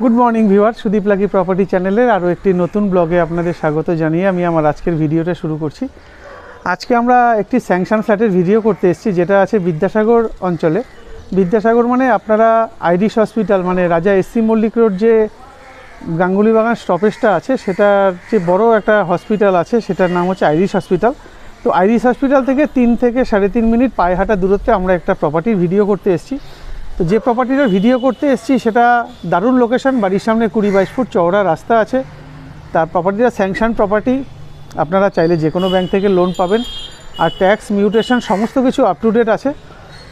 Good morning viewer, Sudip lucky property চ্যানেলের আরও একটি নতুন ব্লগে আপনাদের স্বাগত জানিয়ে আমি আমার আজকের ভিডিওটা শুরু করছি। আজকে আমরা একটি স্যাংশন ফ্ল্যাটের ভিডিও করতে এসেছি, যেটা আছে বিদ্যাসাগর অঞ্চলে। বিদ্যাসাগর মানে আপনারা আইরিশ হসপিটাল, মানে রাজা এসসি মল্লিক রোড যে গাঙ্গুলি বাগান স্টপেজটা আছে, সেটার যে বড় একটা হসপিটাল আছে, সেটার নাম হচ্ছে আইরিশ হসপিটাল। তো আইরিশ হসপিটাল থেকে 3 থেকে 3.5 মিনিট পায়ে হাঁটা দূরত্বে আমরা একটা প্রপার্টির ভিডিও করতে এসেছি। তো যে প্রপার্টিটার ভিডিও করতে এসেছি সেটা দারুণ লোকেশন, বাড়ির সামনে 20-22 ফুট চওড়া রাস্তা আছে। তার প্রপার্টিটা স্যাংশন প্রপার্টি, আপনারা চাইলে যে কোনো ব্যাংক থেকে লোন পাবেন, আর ট্যাক্স মিউটেশন সমস্ত কিছু আপ টু ডেট আছে।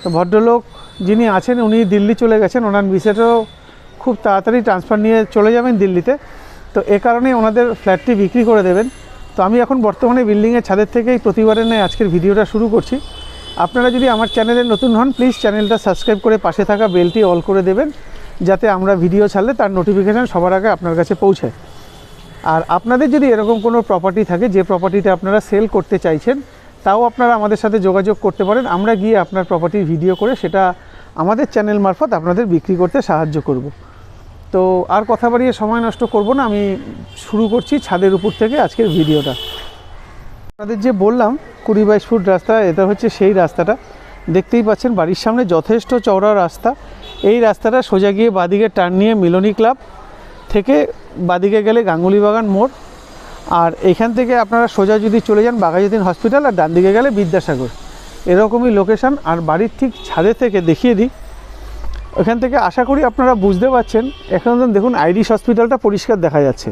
তো ভদ্রলোক যিনি আছেন উনি দিল্লি চলে গেছেন, ওনার মিসেসও খুব তাড়াতাড়ি ট্রান্সফার নিয়ে চলে যাবেন দিল্লিতে। তো এ কারণে ওনাদের ফ্ল্যাটটি বিক্রি করে দেবেন। তো আমি এখন বর্তমানে বিল্ডিংয়ের ছাদের থেকেই প্রতিবারের ন্যায় আজকের ভিডিওটা শুরু করছি। আপনারা যদি আমার চ্যানেলে নতুন হন, প্লিজ চ্যানেলটা সাবস্ক্রাইব করে পাশে থাকা বেলটি অল করে দেবেন, যাতে আমরা ভিডিও ছাড়লে তার নোটিফিকেশান সবার আগে আপনার কাছে পৌঁছায়। আর আপনাদের যদি এরকম কোনো প্রপার্টি থাকে যে প্রপার্টিটা আপনারা সেল করতে চাইছেন, তাও আপনারা আমাদের সাথে যোগাযোগ করতে পারেন। আমরা গিয়ে আপনার প্রপার্টির ভিডিও করে সেটা আমাদের চ্যানেল মারফত আপনাদের বিক্রি করতে সাহায্য করব। তো আর কথা বাড়িয়ে সময় নষ্ট করব না, আমি শুরু করছি ছাদের উপর থেকে আজকের ভিডিওটা। আপনাদের যে বললাম 20-22 ফুট রাস্তা, এটা হচ্ছে সেই রাস্তাটা। দেখতেই পাচ্ছেন বাড়ির সামনে যথেষ্ট চওড়া রাস্তা। এই রাস্তাটা সোজা গিয়ে বাদিকে টার্ন নিয়ে মিলনী ক্লাব থেকে বাদিকে গেলে গাঙ্গুলি বাগান মোড়, আর এখান থেকে আপনারা সোজা যদি চলে যান বাঘাযতীন হসপিটাল, আর ডান দিকে গেলে বিদ্যাসাগর, এরকমই লোকেশান। আর বাড়ির ঠিক ছাদে থেকে দেখিয়ে দিই, ওখান থেকে আশা করি আপনারা বুঝতে পারছেন। এখন দেখুন আইরিশ হসপিটালটা পরিষ্কার দেখা যাচ্ছে।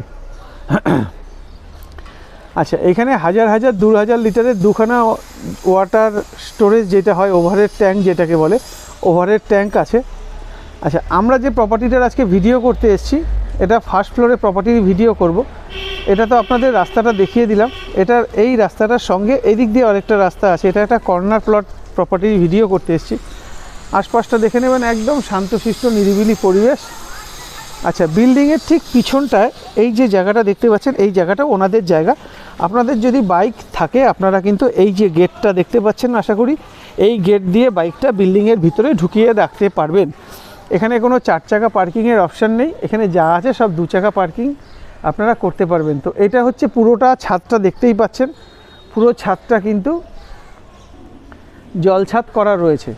আচ্ছা, এখানে 1000 লিটারের দুখানা ওয়াটার স্টোরেজ, যেটা হয় ওভারহেড ট্যাঙ্ক, যেটাকে বলে ওভারহেড ট্যাঙ্ক আছে। আচ্ছা, আমরা যে প্রপার্টিটার আজকে ভিডিও করতে এসেছি, এটা ফার্স্ট ফ্লোরে প্রপার্টির ভিডিও করব। এটা তো আপনাদের রাস্তাটা দেখিয়ে দিলাম। এটার এই রাস্তাটার সঙ্গে এদিক দিয়ে আরেকটা রাস্তা আছে, এটা একটা কর্নার প্লট প্রপার্টির ভিডিও করতে এসেছি। আশপাশটা দেখে নেবেন, একদম শান্তশিষ্ট নিরিবিলি পরিবেশ। আচ্ছা, বিল্ডিংয়ের ঠিক পিছনটায় এই যে জায়গাটা দেখতে পাচ্ছেন, এই জায়গাটা ওনাদের জায়গা। আপনাদের যদি বাইক থাকে, আপনারা কিন্তু এই যে গেটটা দেখতে পাচ্ছেন, আশা করি এই গেট দিয়ে বাইকটা বিল্ডিংয়ের ভিতরে ঢুকিয়ে রাখতে পারবেন। এখানে কোনো 4 চাকা পার্কিংয়ের অপশান নেই, এখানে যা আছে সব 2 চাকা পার্কিং আপনারা করতে পারবেন। তো এটা হচ্ছে পুরোটা ছাদটা দেখতেই পাচ্ছেন, পুরো ছাদটা কিন্তু জলছাদ করা রয়েছে।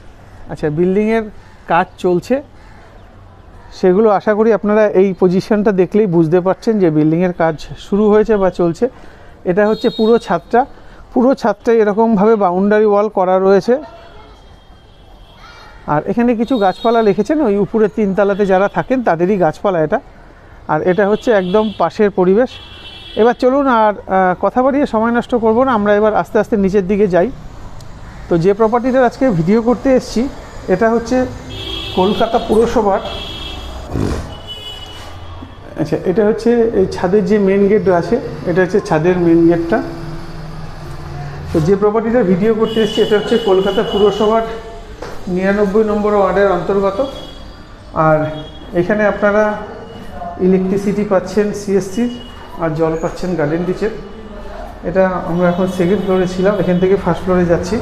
আচ্ছা, বিল্ডিংয়ের কাজ চলছে, সেগুলো আশা করি আপনারা এই পজিশনটা দেখলেই বুঝতে পারছেন যে বিল্ডিংয়ের কাজ শুরু হয়েছে বা চলছে। এটা হচ্ছে পুরো ছাদটা এরকমভাবে বাউন্ডারি ওয়াল করা রয়েছে। আর এখানে কিছু গাছপালা লিখেছেন, ওই উপরে 3 তলাতে যারা থাকেন তাদেরই গাছপালা এটা। আর এটা হচ্ছে একদম পাশের পরিবেশ। এবার চলুন, আর কথা বাড়িয়ে সময় নষ্ট করব না, আমরা এবার আস্তে আস্তে নিচের দিকে যাই। তো যে প্রপার্টিটার আজকে ভিডিও করতে এসেছি, এটা হচ্ছে কলকাতা পুরসভার। আচ্ছা, এটা হচ্ছে এই ছাদের যে মেন গেট আছে, এটা হচ্ছে ছাদের মেন গেটটা। তো যে প্রপার্টিটার ভিডিও করতে এসেছি, এটা হচ্ছে কলকাতা পুরসভার 99 নম্বর ওয়ার্ডের অন্তর্গত। আর এখানে আপনারা ইলেকট্রিসিটি পাচ্ছেন সিএসসির, আর জল পাচ্ছেন গার্ডেন রিচের। এটা আমরা এখন 2nd ফ্লোরে ছিলাম, এখান থেকে 1st ফ্লোরে যাচ্ছি।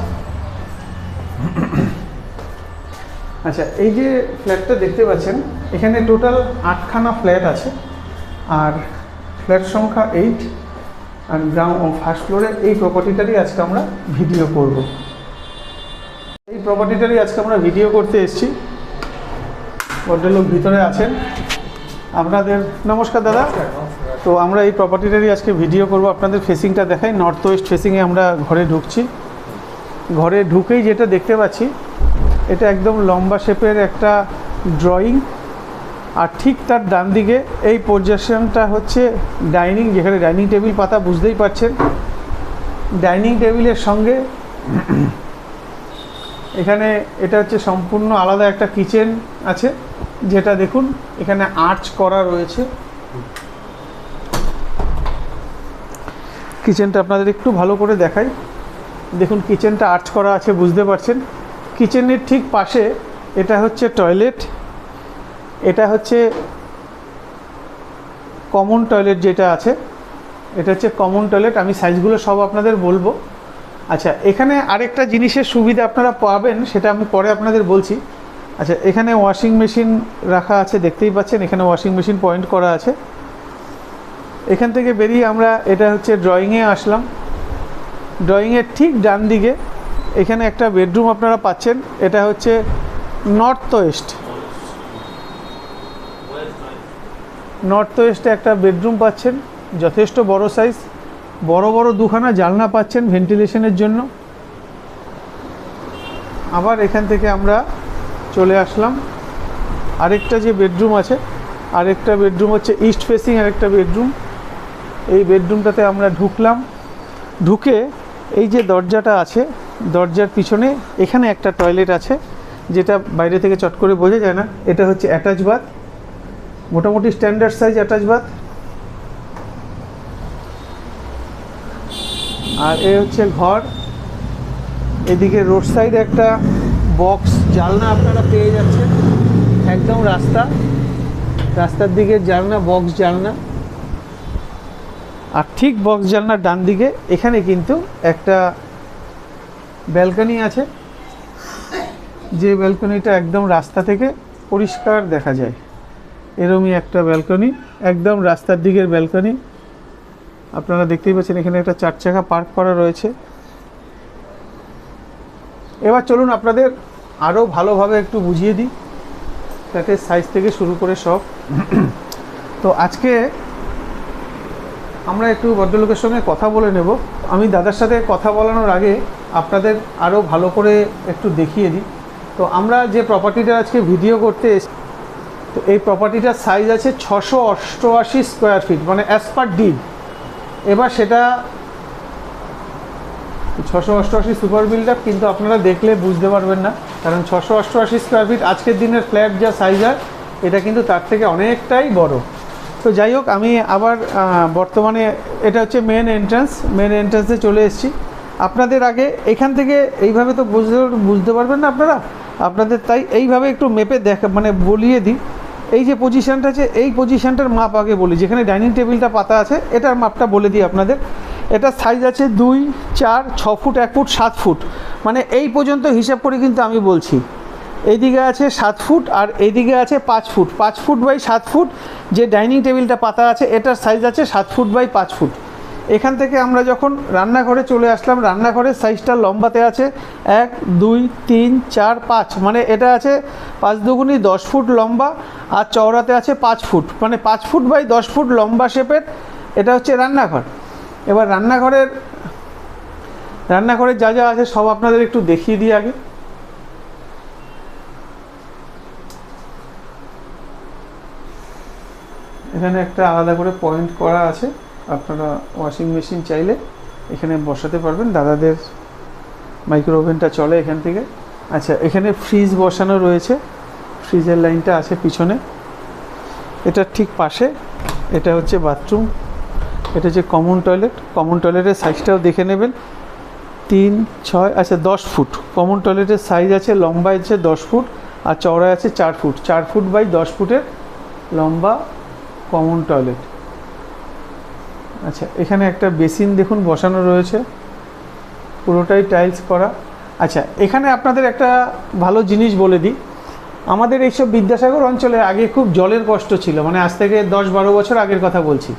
আচ্ছা, এই যে ফ্ল্যাটটা দেখতে পাচ্ছেন, এখানে টোটাল 8খানা ফ্ল্যাট আছে, আর ফ্ল্যাট সংখ্যা 8, আর ফার্স্ট ফ্লোরে এই প্রপার্টিটারই আজকে আমরা ভিডিও করব। এই প্রপার্টিটারই আজকে আমরা ভিডিও করতে এসেছি। ভদ্রলোক ভিতরে আছেন, আপনাদের নমস্কার দাদা। তো আমরা এই প্রপার্টিটারই আজকে ভিডিও করব, আপনাদের ফেসিংটা দেখাই। নর্থ ওয়েস্ট ফেসিংয়ে আমরা ঘরে ঢুকছি। ঘরে ঢুকেই যেটা দেখতে পাচ্ছি, এটা একদম লম্বা শেপের একটা ড্রয়িং, আর ঠিক তার ডান দিকে এই পজিশনটা হচ্ছে ডাইনিং, যেখানে ডাইনিং টেবিল পাতা, বুঝতেই পারছেন। ডাইনিং টেবিলের সঙ্গে এখানে এটা হচ্ছে সম্পূর্ণ আলাদা একটা কিচেন আছে, যেটা দেখুন এখানে আর্চ করা রয়েছে। কিচেনটা আপনাদের একটু ভালো করে দেখাই, দেখুন কিচেনটা আর্চ করা আছে, বুঝতে পারছেন। কিচেনের ঠিক পাশে এটা হচ্ছে টয়লেট, এটা হচ্ছে কমন টয়লেট যেটা আছে, এটা হচ্ছে কমন টয়লেট। আমি সাইজগুলো সব আপনাদের বলবো। আচ্ছা, এখানে আরেকটা জিনিসের সুবিধা আপনারা পাবেন, সেটা আমি পরে আপনাদের বলছি। আচ্ছা, এখানে ওয়াশিং মেশিন রাখা আছে, দেখতেই পাচ্ছেন এখানে ওয়াশিং মেশিন পয়েন্ট করা আছে। এখান থেকে বেরিয়ে আমরা এটা হচ্ছে ড্রয়িংয়ে আসলাম। ড্রয়িংয়ের ঠিক ডান দিকে এখানে একটা বেডরুম আপনারা পাচ্ছেন। এটা হচ্ছে নর্থ ওয়েস্টে একটা বেডরুম পাচ্ছেন, যথেষ্ট বড় সাইজ, বড় বড় দুখানা জানলা পাচ্ছেন ভেন্টিলেশনের জন্য। আবার এখান থেকে আমরা চলে আসলাম আরেকটা যে বেডরুম আছে, আরেকটা বেডরুম হচ্ছে ইস্ট ফেসিং আরেকটা বেডরুম। এই বেডরুমটাতে আমরা ঢুকলাম। ঢুকে এই যে দরজাটা আছে, দরজার পিছনে এখানে একটা টয়লেট আছে, যেটা বাইরে থেকে চট করে বোঝা যায় না। এটা হচ্ছে অ্যাটাচ বাথ, মোটামুটি স্ট্যান্ডার্ড সাইজ অ্যাটাচ বাথ। আর এ হচ্ছে ঘর। এদিকে রোড সাইডে একটা বক্স জানলা আপনারা পেয়ে যাচ্ছেন, একদম রাস্তার দিকে জানলা, বক্স জানলা। আর ঠিক বক্স জানলার ডান দিকে এখানে কিন্তু একটা ব্যালকনি আছে, যে ব্যালকনিটা একদম রাস্তা থেকে পরিষ্কার দেখা যায়। এরমই একটা ব্যালকনি, একদম রাস্তার দিকের ব্যালকনি। আপনারা দেখতেই পাচ্ছেন এখানে একটা 4 চাকা পার্ক করা রয়েছে। এবার চলুন আপনাদের আরও ভালোভাবে একটু বুঝিয়ে দিই ফ্ল্যাটের সাইজ থেকে শুরু করে সব। তো আজকে আমরা একটু ভদ্রলোকের সঙ্গে কথা বলে নেব। আমি দাদার সাথে কথা বলানোর আগে আপনাদের আরও ভালো করে একটু দেখিয়ে দিই। তো আমরা যে প্রপার্টিটা আজকে ভিডিও করতে এসেছি, তো এই প্রপার্টিটার সাইজ আছে 688 স্কোয়ার ফিট, মানে অ্যাজ পার ডিড। এবার সেটা 688 সুপার বিল্ড আপ, কিন্তু আপনারা দেখলে বুঝতে পারবেন না, কারণ 688 স্কোয়ার ফিট আজকের দিনের ফ্ল্যাট যা সাইজ হয়, এটা কিন্তু তার থেকে অনেকটাই বড়। তো যাই হোক, আমি আবার বর্তমানে এটা হচ্ছে মেন এন্ট্রান্সে চলে এসেছি। আপনাদের আগে এখান থেকে এইভাবে তো বুঝতে পারবেন না আপনাদের তাই এইভাবে একটু মেপে মানে বলিয়ে দিই। এই যে পজিশানটা আছে, এই পজিশানটার মাপ আগে বলি। যেখানে ডাইনিং টেবিলটা পাতা আছে, এটার মাপটা বলে দিই আপনাদের। এটার সাইজ আছে 2, 4, 6 ফুট, 1 ফুট, 7 ফুট, মানে এই পর্যন্ত হিসাব করে কিন্তু আমি বলছি। এইদিকে আছে 7 ফুট আর এইদিকে আছে 5 ফুট। 5 ফুট বাই 7 ফুট যে ডাইনিং টেবিলটা পাতা আছে, এটার সাইজ আছে 7 ফুট বাই 5 ফুট। এখান থেকে আমরা যখন রান্নাঘরে চলে আসলাম, রান্নাঘরের সাইজটা লম্বাতে আছে 1, 2, 3, 4, 5, মানে এটা আছে 5 দুগুণী 10 ফুট লম্বা, আর চওড়াতে আছে 5 ফুট, মানে 5 ফুট বাই 10 ফুট লম্বা শেপের। এটা হচ্ছে রান্নাঘর। এবার রান্নাঘরের যা যা আছে সব আপনাদের একটু দেখিয়ে দিই আগে। এখানে একটা আলাদা করে পয়েন্ট করা আছে, আপনারা ওয়াশিং মেশিন চাইলে এখানে বসাতে পারবেন। দাদাদের মাইক্রো ওভেনটা চলে এখান থেকে। আচ্ছা, এখানে ফ্রিজ বসানো রয়েছে, ফ্রিজের লাইনটা আছে পিছনে। এটার ঠিক পাশে এটা হচ্ছে বাথরুম, এটা হচ্ছে কমন টয়লেটের সাইজটাও দেখে নেবেন। 3, 6, আচ্ছা 10 ফুট কমন টয়লেটের সাইজ আছে। লম্বা আছে 10 ফুট আর চওড়া আছে 4 ফুট। 4 ফুট বাই 10 ফুটের লম্বা কমন টয়লেট। আচ্ছা, এখানে একটা বেসিন দেখুন বসানো রয়েছে, পুরোটাই টাইলস করা। আচ্ছা, এখানে আপনাদের একটা ভালো জিনিস বলে দিই। আমাদের এইসব বিদ্যাসাগর অঞ্চলে আগে খুব জলের কষ্ট ছিল, মানে আজ থেকে 10-12 বছর আগের কথা বলছি।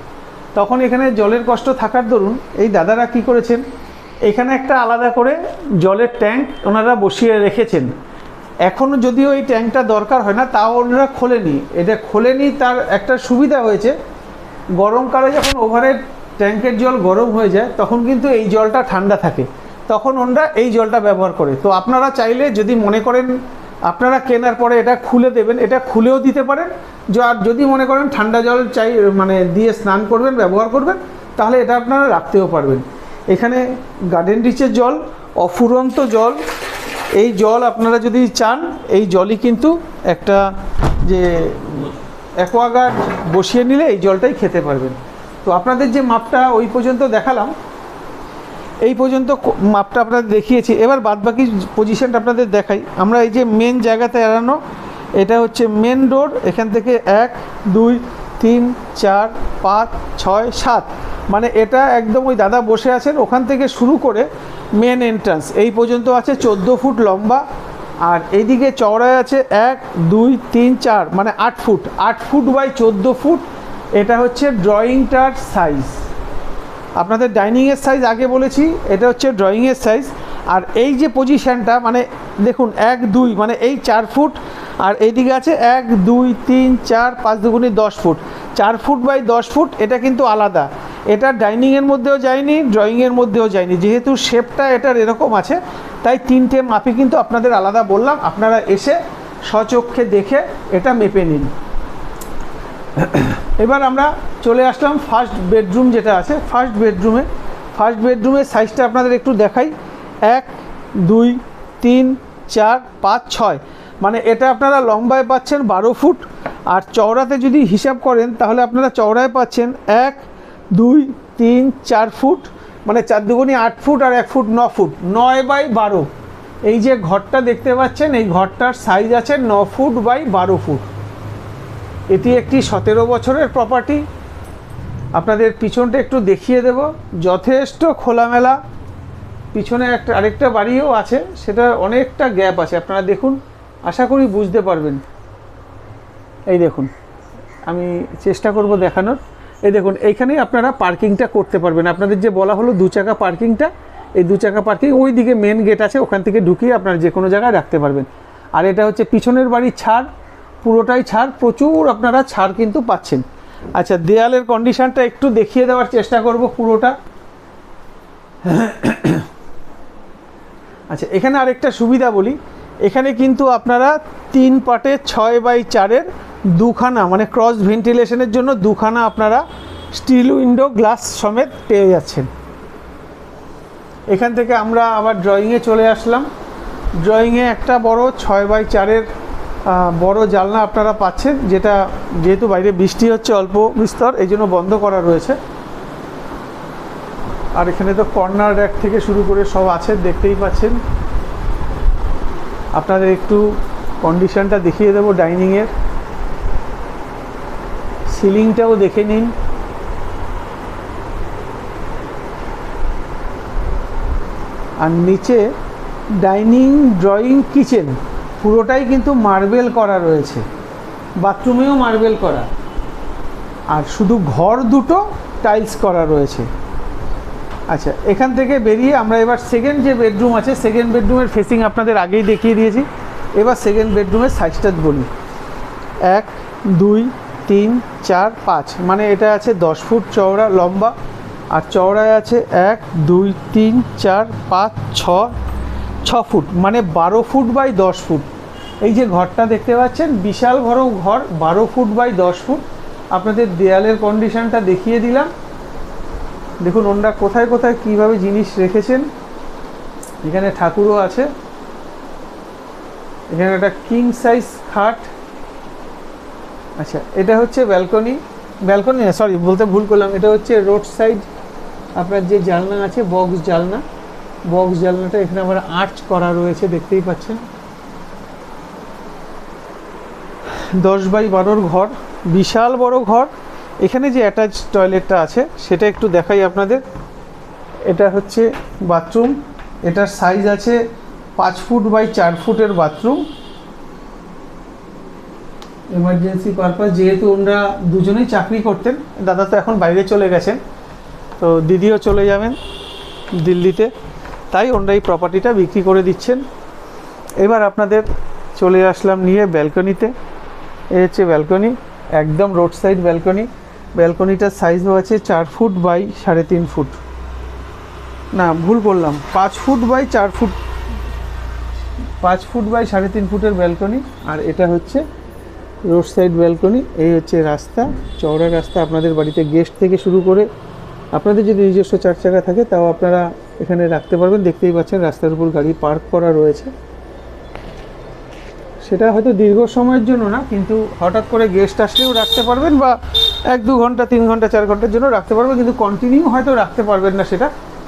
তখন এখানে জলের কষ্ট থাকার দরুন এই দাদারা কি করেছেন, এখানে একটা আলাদা করে জলের ট্যাঙ্ক ওনারা বসিয়ে রেখেছেন। এখনও যদিও এই ট্যাঙ্কটা দরকার হয় না, তাও ওনারা খোলেনি। তার একটা সুবিধা হয়েছে, গরমকালে যখন ওভারের ট্যাঙ্কের জল গরম হয়ে যায়, তখন কিন্তু এই জলটা ঠান্ডা থাকে, তখন ওনারা এই জলটা ব্যবহার করে। তো আপনারা চাইলে যদি মনে করেন আপনারা কেনার পরে এটা খুলে দেবেন, এটা খুলেও দিতে পারেন। আর যদি মনে করেন ঠান্ডা জল দিয়ে স্নান করবেন, ব্যবহার করবেন, তাহলে এটা আপনারা রাখতেও পারবেন। এখানে গার্ডেন রিচের জল, অফুরন্ত জল। এই জল আপনারা যদি চান, এই জলই কিন্তু একটা যে অ্যাকোয়াগার্ড বসিয়ে নিলে এই জলটাই খেতে পারবেন। তো আপনাদের যে মাপটা ওই পর্যন্ত দেখালাম, এই পর্যন্ত মাপটা আপনাদের দেখিয়েছি। এবার বাদবাকি পজিশনটা আপনাদের দেখাই। আমরা এই যে মেন জায়গাতে এড়ানো, এটা হচ্ছে মেন ডোর। এখান থেকে 1, 2, 3, 4, 5, 6, 7, মানে এটা একদম ওই দাদা বসে আছেন ওখান থেকে শুরু করে মেন এন্ট্রান্স এই পর্যন্ত আছে 14 ফুট লম্বা, আর এইদিকে চওড়ায় আছে 1 2 3 4 মানে 8 ফুট বাই 14 ফুট। এটা হচ্ছে ড্রয়িংটার সাইজ। আপনাদের ডাইনিংয়ের সাইজ আগে বলেছি, এটা হচ্ছে ড্রয়িংয়ের সাইজ। আর এই যে পজিশানটা মানে দেখুন 1 2 মানে এই 4 ফুট, আর এইদিকে আছে 1 2 3 4 5 দুগুণে 10 ফুট, 4 ফুট বাই 10 ফুট। এটা কিন্তু আলাদা, এটা ডাইনিংয়ের মধ্যেও যায়নি, ড্রয়িংয়ের মধ্যেও যায়নি। যেহেতু শেপটা এটার এরকম আছে, তাই তিনটে মাপই কিন্তু আপনাদের আলাদা বললাম। আপনারা এসে স্বচক্ষে দেখে এটা মেপে নিন। এবার আমরা চলে আসলাম ফার্স্ট বেডরুম যেটা আছে। ফার্স্ট বেডরুমের সাইজটা আপনাদের একটু দেখাই। 1 2 3 4 5 6 মানে এটা আপনারা লম্বায় পাচ্ছেন 12 ফুট, আর চওড়াতে যদি হিসাব করেন তাহলে আপনারা চওড়ায় পাচ্ছেন 1 2 3 4 ফুট, মানে 4 দুগুণে 8 ফুট আর 1 ফুট 9 ফুট, 9 বাই 12। এই যে ঘরটা দেখতে পাচ্ছেন, এই ঘরটার সাইজ আছে 9 ফুট বাই 12 ফুট। এটি একটি 17 বছরের প্রপার্টি। আপনাদের পিছনটা একটু দেখিয়ে দেব, যথেষ্ট খোলামেলা। পিছনে আরেকটা বাড়িও আছে, সেটা অনেকটা গ্যাপ আছে, আপনারা দেখুন, আশা করি বুঝতে পারবেন। এই দেখুন, আমি চেষ্টা করব দেখানোর। এই দেখুন, এইখানেই আপনারা পার্কিংটা করতে পারবেন। আপনাদের যে বলা হলো 2 চাকা পার্কিংটা, এই 2 চাকা পার্কিং ওই দিকে মেন গেট আছে, ওখান থেকে ঢুকিয়ে আপনারা যে কোনো জায়গায় রাখতে পারবেন। আর এটা হচ্ছে পিছনের বাড়ির ছাদ, পুরোটাই ছাদ, প্রচুর আপনারা ছাদ কিন্তু পাচ্ছেন। আচ্ছা, দেয়ালের কন্ডিশনটা একটু দেখিয়ে দেওয়ার চেষ্টা করব পুরোটা। আচ্ছা, এখানে আরেকটা সুবিধা বলি, এখানে কিন্তু আপনারা 3 পাটে 6 বাই 4-এর 2খানা মানে ক্রস ভেন্টিলেশনের জন্য 2খানা আপনারা স্টিল উইন্ডো গ্লাস সমেত পেয়ে যাচ্ছেন। এখান থেকে আমরা আবার ড্রয়িংয়ে চলে আসলাম। ড্রয়িংয়ে একটা বড় 6 বাই 4-এর বড় জানলা আপনারা পাচ্ছেন, যেটা যেহেতু বাইরে বৃষ্টি হচ্ছে অল্প বিস্তর, এই জন্য বন্ধ করা রয়েছে। আর এখানে তো কর্নার র্যাক থেকে শুরু করে সব আছে, দেখতেই পাচ্ছেন। আপনাদের একটু কন্ডিশনটা দেখিয়ে দেবো ডাইনিংয়ের। সিলিংটাও দেখে নিন। আর নিচে ডাইনিং, ড্রয়িং, কিচেন পুরোটাই কিন্তু মার্বেল করা রয়েছে, বাথরুমেও মার্বেল করা, আর শুধু ঘর দুটো টাইলস করা রয়েছে। আচ্ছা, এখান থেকে বেরিয়ে আমরা এবার সেকেন্ড যে বেডরুম আছে, সেকেন্ড বেডরুমের ফেসিং আপনাদের আগেই দেখিয়ে দিয়েছি। এবার সেকেন্ড বেডরুমের সাইজটা বলি। 1 2 3 4 5 মানে এটা আছে 10 ফুট চওড়া লম্বা, আর চওড়ায় আছে 1 2 3 4 5 6 ফুট মানে 12 ফুট বাই 10 ফুট। এই যে ঘরটা দেখতে পাচ্ছেন, বিশাল বড় ঘর, 12 ফুট বাই 10 ফুট। আপনাদের দেয়ালের কন্ডিশনটা দেখিয়ে দিলাম। দেখুন ওনারা কোথায় কোথায় কীভাবে জিনিস রেখেছেন। এখানে ঠাকুরও আছে, এখানে একটা কিং সাইজ খাট। আচ্ছা, এটা হচ্ছে ব্যালকনি না, সরি বলতে ভুল করলাম, এটা হচ্ছে রোড সাইড আপনার যে জানলা আছে, বক্স জানলাটা এখানে আবার আর্চ করা রয়েছে, দেখতেই পাচ্ছেন। 10 বাই 12-র ঘর, বিশাল বড় ঘর। এখানে যে অ্যাটাচ টয়লেটটা আছে সেটা একটু দেখাই আপনাদের। এটা হচ্ছে বাথরুম, এটার সাইজ আছে 5 ফুট বাই 4 ফুটের বাথরুম। এমার্জেন্সি পারপাস, যেহেতু ওনারা দুজনেই চাকরি করতেন, দাদা তো এখন বাইরে চলে গেছেন, তো দিদিও চলে যাবেন দিল্লিতে, তাই ওনারা এই প্রপার্টিটা বিক্রি করে দিচ্ছেন। এবার আপনাদের চলে আসলাম নিয়ে ব্যালকনিতে। এই হচ্ছে ব্যালকনি, একদম রোড সাইড ব্যালকনি। ব্যালকনিটার সাইজও আছে 4 ফুট বাই 3.5 ফুট, না ভুল করলাম, 5 foot by 4 foot, 5 foot by 3.5 ফুটের ব্যালকনি। আর এটা হচ্ছে রোড সাইড ব্যালকনি। এই হচ্ছে রাস্তা, চওড়া রাস্তা। আপনাদের বাড়িতে গেস্ট থেকে শুরু করে আপনাদের যদি নিজস্ব 4 চাকা থাকে তাও আপনারা এখানে রাখতে পারবেন। দেখতেই পাচ্ছেন রাস্তার উপর গাড়ি পার্ক করা রয়েছে। সেটা হয়তো দীর্ঘ সময়ের জন্য না, কিন্তু হঠাৎ করে গেস্ট আসলেও রাখতে পারবেন, বা 1-2 ঘন্টা 3 ঘন্টা 4 ঘন্টার জন্য রাখতে পারবেন, কিন্তু কন্টিনিউ হয়তো রাখতে পারবেন না।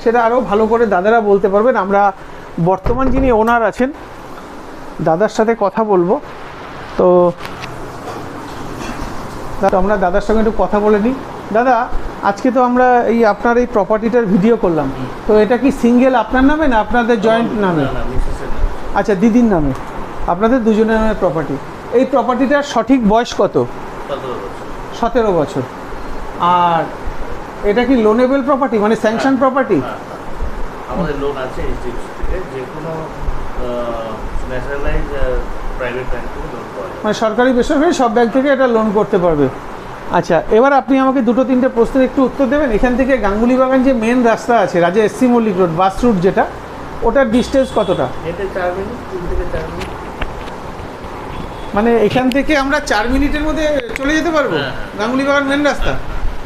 সেটা আরও ভালো করে দাদারা বলতে পারবেন। আমরা বর্তমান যিনি ওনার আছেন দাদার সাথে কথা বলবো, তো আমরা দাদার সঙ্গে একটু কথা বলে নিই। দাদা, আজকে তো আমরা আপনার এই প্রপার্টিটার ভিডিও করলাম, তো এটা কি সিঙ্গেল আপনার নামে না আপনাদের জয়েন্ট নামে? আচ্ছা, দিদির নামে। আপনাদের দুজনের নামে প্রপার্টি। এই প্রপার্টিটার সঠিক বয়স কত? 17 বছর। আর এটা কি লোনেবল প্রপার্টি, মানে স্যাংশন প্রপার্টি? আমাদের লোন আছে এইচডিএফসি থেকে, যে কোনো ন্যাশনালাইজ প্রাইভেট ব্যাংক থেকে লোন পাওয়া যায়, মানে সরকারি বেসরকারি সব ব্যাংক থেকে এটা লোন করতে পারবে। আচ্ছা, এবার আপনি আমাকে দুটো তিনটে প্রশ্নের একটু উত্তর দেবেন। এখান থেকে গাঙ্গুলি বাগান যে মেন রাস্তা আছে, Raja SC Mallick road bus route যেটা, ওটার ডিস্টেন্স কতটা? হেঁটে 4 মিনিট, 3 থেকে 4 মিনিট। মানে এখান থেকে আমরা 4 মিনিটের মধ্যে চলে যেতে পারবো গাঙ্গুলি বাগান মেন রাস্তা?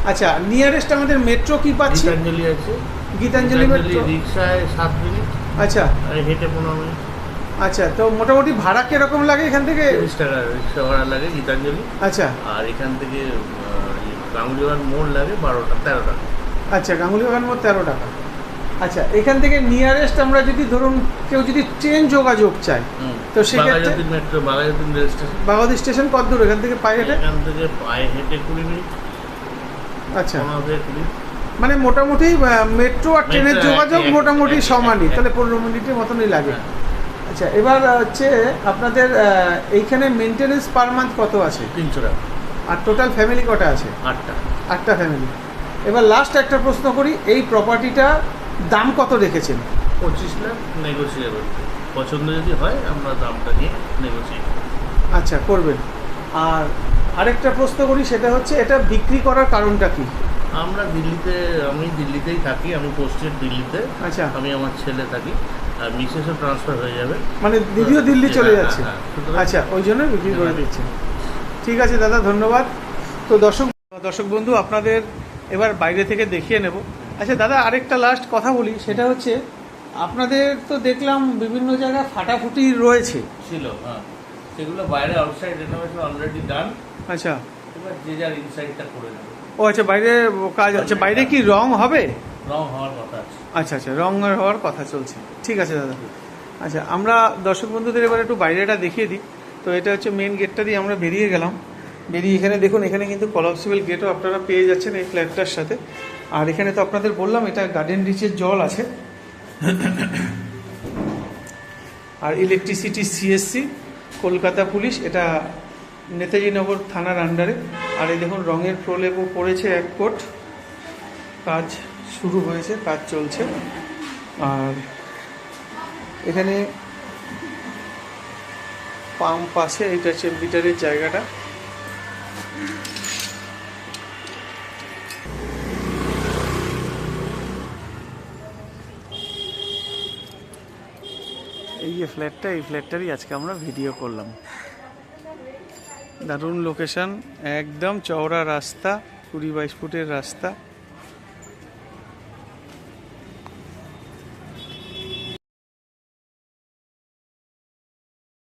আচ্ছা, নিয়ারেস্ট আমাদের মেট্রো কি পাচ্ছি? গীতাঞ্জলি আছে, গীতাঞ্জলি মেট্রো। রিক্সায় 7 মিনিট, আচ্ছা, আর হেঁটে 15 মিনিট। আচ্ছা, তো মোটামুটি ভাড়া কিরকম লাগে এখান থেকে? 30 টাকা রিক্সা ভাড়া লাগে গীতাঞ্জলি। আচ্ছা, আর এখান থেকে গাঙ্গুলিবাগান মোড় লাগে 13 টাকা। আচ্ছা, গাঙ্গুলি বাগান মোট 13 টাকা। আচ্ছা, এখান থেকে নিয়ারেস্ট আমরা যদি ধরুন কেউ যদি ট্রেন যোগাযোগ চায়, তো সেক্ষেত্রে Baghajatin metro, Baghajatin rail station. Bagadi station কত দূর এখান থেকে পায়ে হেঁটে? এখান থেকে পায়ে হেঁটে 20 মিনিট। আচ্ছা, 15 মানে মোটামুটি মেট্রো আর ট্রেনের মেট্রো যোগাযোগ এক- মোটামুটি এক- সমানই, এক- তাহলে 15 মিনিটের মতনই লাগে। হ্যাঁ। আচ্ছা, এবার হচ্ছে আপনাদের এইখানে মেনটেনেন্স পার মান্থ কত আছে? 300 টাকা। আর টোটাল ফ্যামিলি কটা আছে? 8টা। 8টা ফ্যামিলি। এবার লাস্ট একটা প্রশ্ন করি, এই প্রপার্টিটা দাম কত রেখেছেন? 25 লাখ নেগোসিয়েবল। পছন্দ যদি হয় আমরা দামটা নিয়ে নেগোসিয়েট। আচ্ছা, করবেন। আর আরেকটা প্রশ্ন করি, সেটা হচ্ছে এটা বিক্রি করার কারণটা কি? আমি দিল্লিতেই থাকি, আমি পোস্টেড দিল্লিতে। আচ্ছা, আমি আমার ছেলে থাকি, আর মিসেসও ট্রান্সফার হয়ে যাবে। মানে দিদিও দিল্লি চলে হ্যাঁ, যাচ্ছে। হ্যাঁ, সুতরাং আচ্ছা, ওই জন্য বিক্রি করে হ্যাঁ। দিচ্ছেন। ঠিক আছে দাদা, ধন্যবাদ। তো দর্শক বন্ধু, আপনাদের এবার বাইরে থেকে দেখিয়ে নেব। আচ্ছা দাদা, আরেকটা লাস্ট কথা বলি, সেটা হচ্ছে আপনাদের তো দেখলাম বিভিন্ন জায়গায় ফাটাফুটি রয়েছে। ছিল, হ্যাঁ, সেগুলো বাইরে আউটসাইড রেনোভেশন অলরেডি ডান। আচ্ছা, এবার যে যার ইনসাইডটা করে নেবে। ও আচ্ছা, বাইরে কাজ, আচ্ছা, বাইরে কি রং হবে? রং হওয়ার কথা আছে। আচ্ছা, আচ্ছা, রং হওয়ার কথা চলছে। ঠিক আছে দাদা। আচ্ছা, আমরা দর্শক বন্ধুদের এবার একটু বাইরেটা দেখিয়ে দিই। তো এটা হচ্ছে মেন গেটটা দিয়ে আমরা বেরিয়ে গেলাম। বেরিয়ে এখানে দেখুন, এখানে কিন্তু কলাপসিবল গেটও আপনারা পেয়ে যাচ্ছেন এই ফ্ল্যাটটার সাথে। আর এখানে তো আপনাদের বললাম এটা গার্ডেন রিচের জল আছে। আর ইলেকট্রিসিটি সিএসসি, কলকাতা পুলিশ, এটা নেতাজি নগর থানার আন্ডারে। আর এই দেখুন রঙের প্রলেপ পড়েছে 1 কোট, কাজ শুরু হয়েছে, কাজ চলছে। আর এখানে পাম্প আছে, এটা হচ্ছে মিটারের জায়গাটা। এই যে ফ্ল্যাটটা, এই ফ্ল্যাটটারই আজকে আমরা ভিডিও করলাম। দারুণ লোকেশন, একদম চওড়া রাস্তা, 20-22 ফুটের রাস্তা।